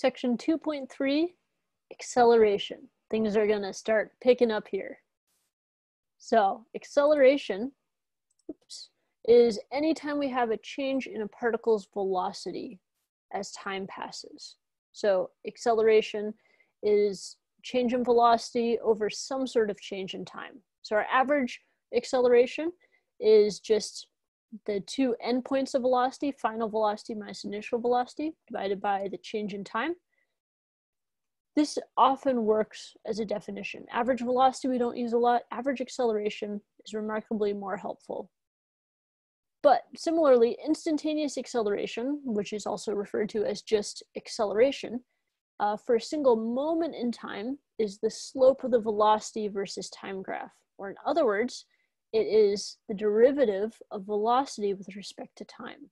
Section 2.3, acceleration. Things are gonna start picking up here. So acceleration, is anytime we have a change in a particle's velocity as time passes. So acceleration is change in velocity over some sort of change in time. So our average acceleration is just the two endpoints of velocity, final velocity minus initial velocity, divided by the change in time. This often works as a definition. Average velocity we don't use a lot. Average acceleration is remarkably more helpful. But similarly, instantaneous acceleration, which is also referred to as just acceleration, for a single moment in time is the slope of the velocity versus time graph. Or in other words, it is the derivative of velocity with respect to time.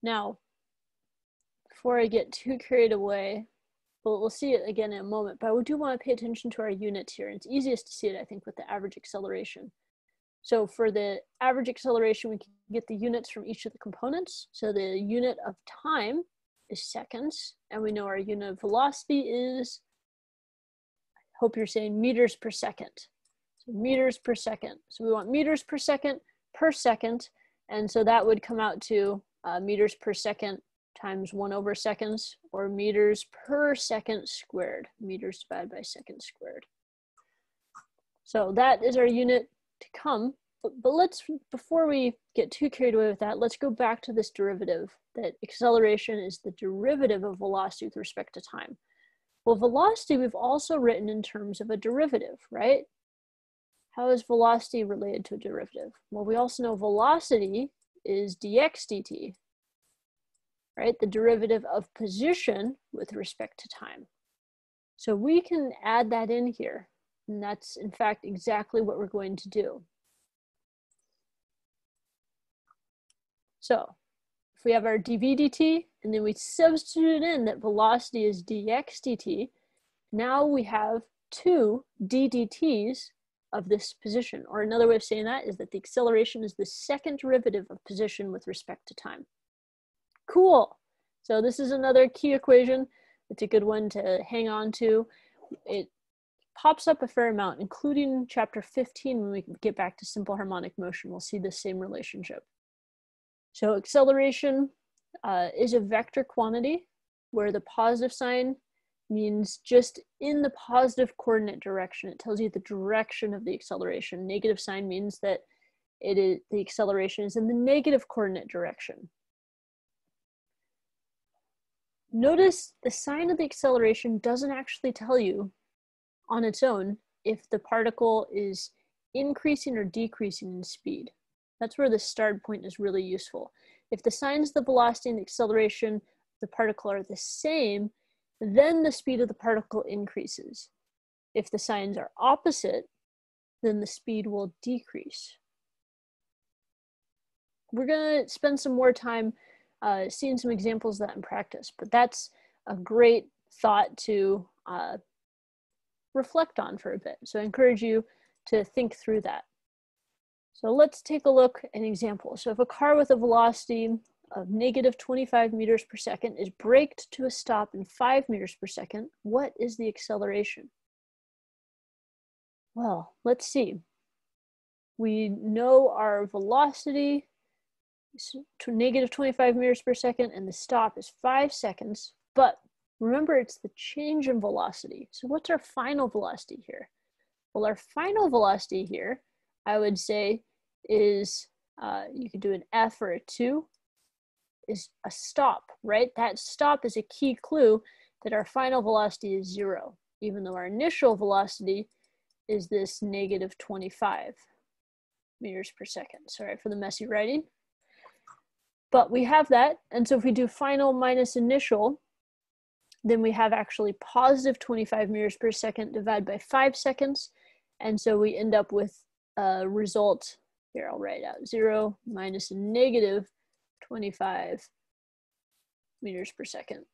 Now, before I get too carried away, we'll see it again in a moment, but I do want to pay attention to our units here. And it's easiest to see it, I think, with the average acceleration. So for the average acceleration, we can get the units from each of the components. So the unit of time is seconds, and we know our unit of velocity is, I hope you're saying meters per second. So meters per second. So we want meters per second, and so that would come out to meters per second times 1 over seconds, or meters per second squared, meters divided by seconds squared. So that is our unit to come, but let's, before we get too carried away with that, let's go back to this derivative, that acceleration is the derivative of velocity with respect to time. Well, velocity we've also written in terms of a derivative, right? How is velocity related to a derivative? Well, we also know velocity is dx dt, right? The derivative of position with respect to time. So we can add that in here. And that's, in fact, exactly what we're going to do. So if we have our dv dt, and then we substitute in that velocity is dx dt, now we have two ddt's of this position. Or another way of saying that is that the acceleration is the second derivative of position with respect to time. Cool. So this is another key equation. It's a good one to hang on to. It pops up a fair amount, including chapter 15 when we get back to simple harmonic motion. We'll see the same relationship. So acceleration is a vector quantity where the positive sign means just in the positive coordinate direction. It tells you the direction of the acceleration. Negative sign means that the acceleration is in the negative coordinate direction. Notice the sign of the acceleration doesn't actually tell you on its own if the particle is increasing or decreasing in speed. That's where the start point is really useful. If the signs of the velocity and the acceleration of the particle are the same, then the speed of the particle increases. If the signs are opposite, then the speed will decrease. We're gonna spend some more time seeing some examples of that in practice, but that's a great thought to reflect on for a bit. So I encourage you to think through that. So let's take a look at an example. So if a car with a velocity of -25 meters per second is braked to a stop in 5 meters per second, what is the acceleration? Well, let's see. We know our velocity is to -25 meters per second and the stop is 5 seconds, but remember it's the change in velocity. So what's our final velocity here? Well, our final velocity here, I would say, is, you could do an F or a 2, is a stop, right? That stop is a key clue that our final velocity is 0, even though our initial velocity is this -25 meters per second. Sorry for the messy writing. But we have that, and so if we do final minus initial, then we have actually +25 meters per second divided by 5 seconds, and so we end up with a result, here I'll write out 0 minus -25 meters per second.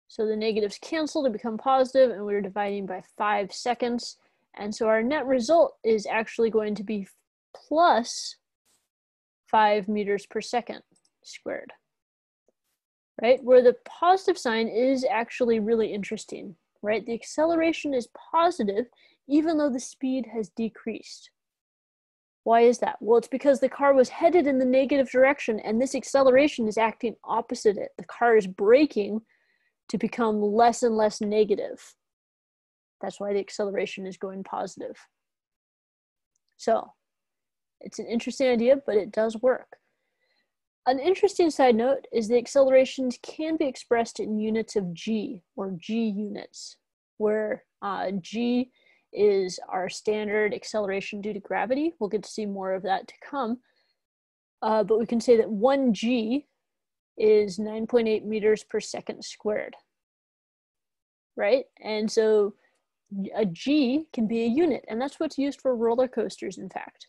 So the negatives cancel to become positive, and we're dividing by 5 seconds, and so our net result is actually going to be plus 5 meters per second squared. right? Where the positive sign is actually really interesting, right? The acceleration is positive even though the speed has decreased. Why is that? Well, it's because the car was headed in the negative direction and this acceleration is acting opposite it. The car is braking to become less and less negative. That's why the acceleration is going positive. So it's an interesting idea, but it does work. An interesting side note is the accelerations can be expressed in units of g, or g units, where g is our standard acceleration due to gravity. We'll get to see more of that to come. But we can say that 1 g is 9.8 meters per second squared, right? And so a g can be a unit, and that's what's used for roller coasters, in fact.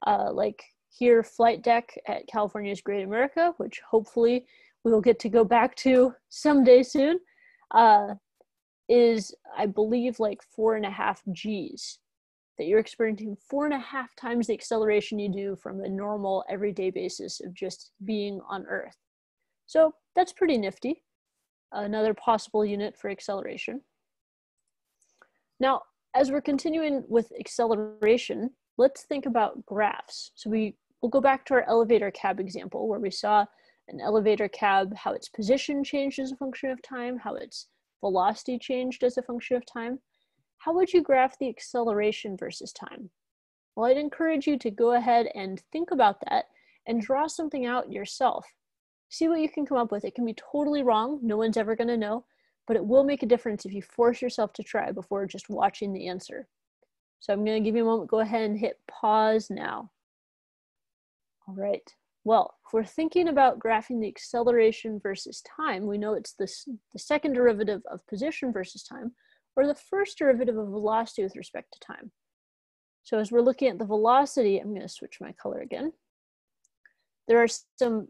Like here, Flight Deck at California's Great America, which hopefully we will get to go back to someday soon, is, I believe, like 4.5 Gs, that you're experiencing 4.5 times the acceleration you do from a normal everyday basis of just being on Earth. So that's pretty nifty. Another possible unit for acceleration. Now, as we're continuing with acceleration, let's think about graphs. So we'll go back to our elevator cab example where we saw an elevator cab, how its position changed as a function of time, how its velocity changed as a function of time. How would you graph the acceleration versus time? Well, I'd encourage you to go ahead and think about that and draw something out yourself. See what you can come up with. It can be totally wrong. No one's ever going to know, but it will make a difference if you force yourself to try before just watching the answer. So I'm going to give you a moment. Go ahead and hit pause now. All right. Well, if we're thinking about graphing the acceleration versus time, we know it's the second derivative of position versus time, or the first derivative of velocity with respect to time. So as we're looking at the velocity, I'm going to switch my color again. There are some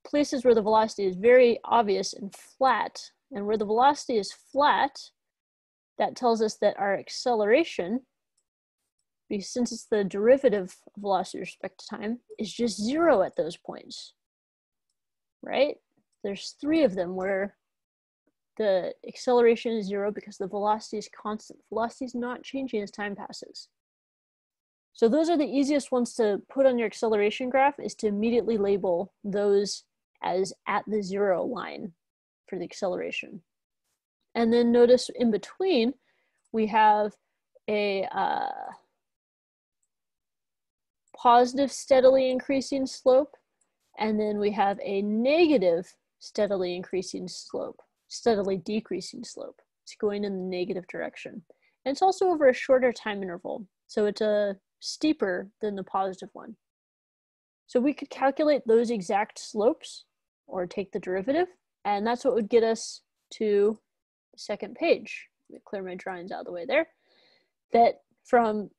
places where the velocity is very obvious and flat, and where the velocity is flat, that tells us that our acceleration, since it's the derivative of velocity with respect to time, is just 0 at those points, right? There's 3 of them where the acceleration is 0 because the velocity is constant. Velocity is not changing as time passes. So those are the easiest ones to put on your acceleration graph, is to immediately label those as at the 0 line for the acceleration. And then notice in between, we have a positive steadily increasing slope, and then we have a negative steadily increasing slope, steadily decreasing slope. It's going in the negative direction. And it's also over a shorter time interval, so it's steeper than the positive one. So we could calculate those exact slopes or take the derivative, and that's what would get us to the second page. Let me clear my drawings out of the way there. That from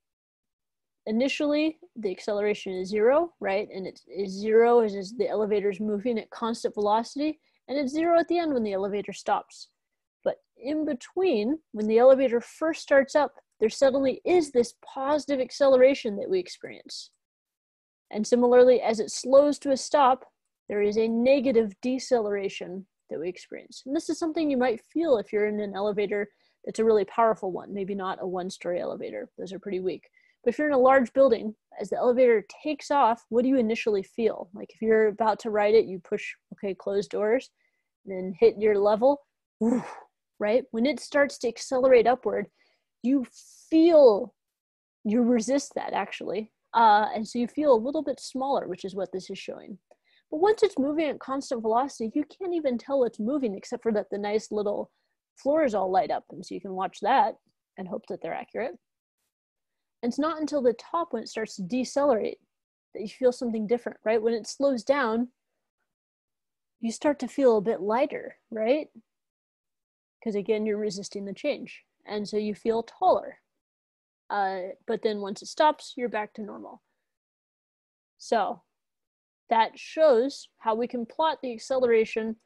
initially, the acceleration is 0, right? And it is 0 as the elevator is moving at constant velocity, and it's 0 at the end when the elevator stops. But in between, when the elevator first starts up, there suddenly is this positive acceleration that we experience. And similarly, as it slows to a stop, there is a negative deceleration that we experience. And this is something you might feel if you're in an elevator that's a really powerful one, maybe not a 1-story elevator. Those are pretty weak. But if you're in a large building, as the elevator takes off, what do you initially feel? Like if you're about to ride it, you push, okay, close doors, and then hit your level, right? When it starts to accelerate upward, you resist that actually. And so you feel a little bit smaller, which is what this is showing. But once it's moving at constant velocity, you can't even tell it's moving except for that the nice little floors all light up. And so you can watch that and hope that they're accurate. And it's not until the top, when it starts to decelerate, that you feel something different, right? When it slows down, you start to feel a bit lighter, right? Because again, you're resisting the change. And so you feel taller. But then once it stops, you're back to normal. So that shows how we can plot the acceleration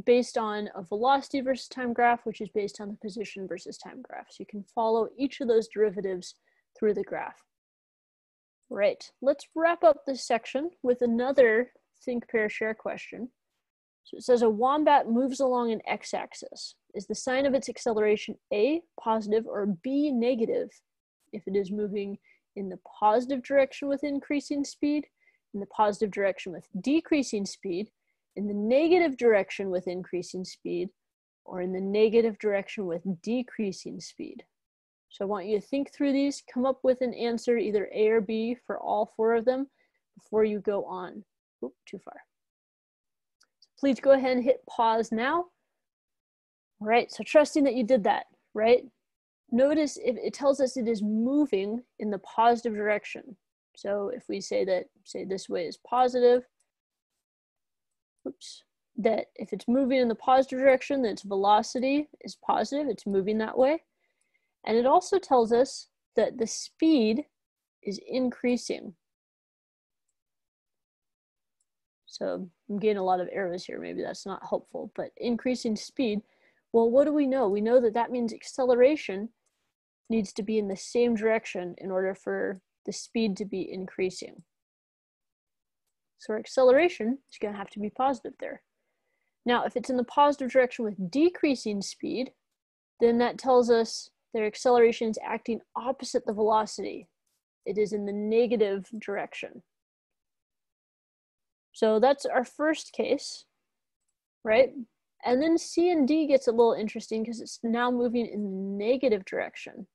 based on a velocity versus time graph, which is based on the position versus time graph. So you can follow each of those derivatives through the graph. Right, let's wrap up this section with another Thinkpair share question. So it says a wombat moves along an x-axis. Is the sign of its acceleration A, positive, or B, negative, if it is moving in the positive direction with increasing speed, in the positive direction with decreasing speed, in the negative direction with increasing speed, or in the negative direction with decreasing speed? So I want you to think through these, come up with an answer, either A or B, for all 4 of them before you go on. Oop, too far. So please go ahead and hit pause now. All right, so trusting that you did that, right? Notice if it tells us it is moving in the positive direction. So if we say that, say this way is positive, oops, that if it's moving in the positive direction, then its velocity is positive, it's moving that way. And it also tells us that the speed is increasing. So I'm getting a lot of arrows here, maybe that's not helpful, but increasing speed. Well, what do we know? We know that that means acceleration needs to be in the same direction in order for the speed to be increasing. So our acceleration is going to have to be positive there. Now, if it's in the positive direction with decreasing speed, then that tells us their acceleration is acting opposite the velocity. It is in the negative direction. So that's our first case, right? And then C and D gets a little interesting because it's now moving in the negative direction.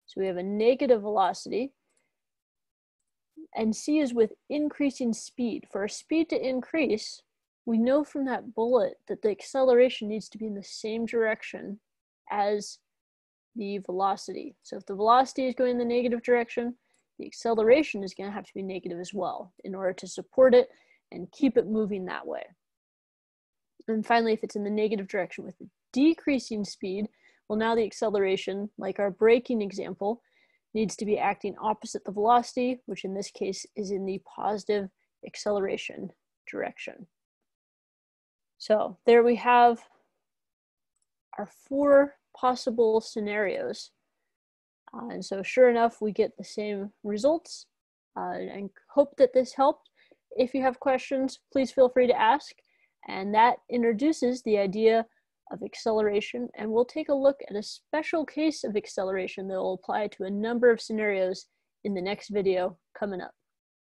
So we have a negative velocity, and C is with increasing speed. For our speed to increase, we know from that bullet that the acceleration needs to be in the same direction as the velocity. So if the velocity is going in the negative direction, the acceleration is going to have to be negative as well in order to support it and keep it moving that way. And finally, if it's in the negative direction with decreasing speed, well, now the acceleration, like our braking example, needs to be acting opposite the velocity, which in this case is in the positive acceleration direction. So there we have our 4 possible scenarios. And so sure enough, we get the same results. And hope that this helped. If you have questions, please feel free to ask. And that introduces the idea of acceleration, and we'll take a look at a special case of acceleration that will apply to a number of scenarios in the next video coming up.